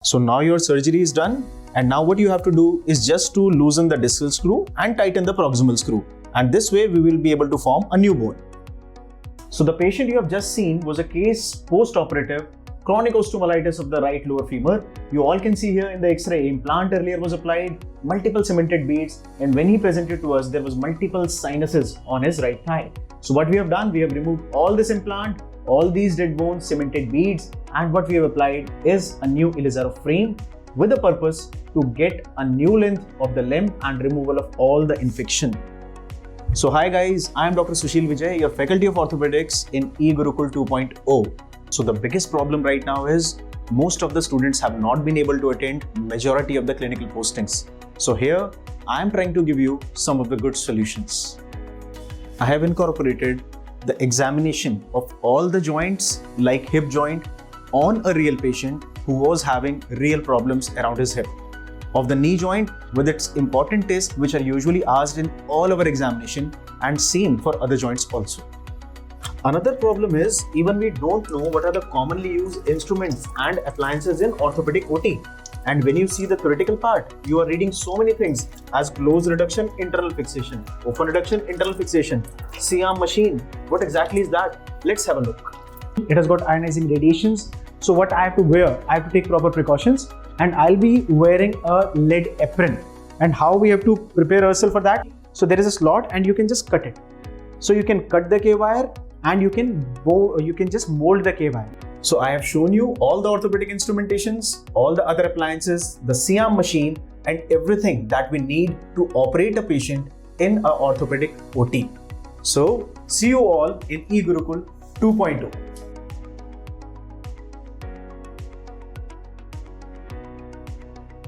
So now your surgery is done, and now what you have to do is just to loosen the distal screw and tighten the proximal screw. And this way we will be able to form a new bone. So the patient you have just seen was a case post-operative chronic osteomyelitis of the right lower femur. You all can see here in the X-ray, implant earlier was applied, multiple cemented beads, and when he presented to us, there was multiple sinuses on his right thigh. So what we have done, we have removed all this implant, all these dead bones, cemented beads, and what we have applied is a new Ilizarov frame with the purpose to get a new length of the limb and removal of all the infection. So hi guys, I am Dr. Sushil Vijay, your Faculty of Orthopedics in eGurukul 2.0. So the biggest problem right now is most of the students have not been able to attend majority of the clinical postings. So here I am trying to give you some of the good solutions. I have incorporated the examination of all the joints like hip joint on a real patient who was having real problems around his hip. Of the knee joint with its important tests which are usually asked in all our examination and same for other joints also. Another problem is even we don't know what are the commonly used instruments and appliances in orthopedic OT. And when you see the theoretical part, you are reading so many things as close reduction, internal fixation, open reduction, internal fixation, C-arm machine. What exactly is that? Let's have a look. It has got ionizing radiations. So what I have to wear? I have to take proper precautions, and I'll be wearing a lead apron. And how we have to prepare ourselves for that? So there is a slot and you can just cut it. So you can cut the K-wire and you can just mold the K-wire. So I have shown you all the orthopedic instrumentations, all the other appliances, the C-arm machine, and everything that we need to operate a patient in a orthopedic OT. So see you all in eGurukul 2.0.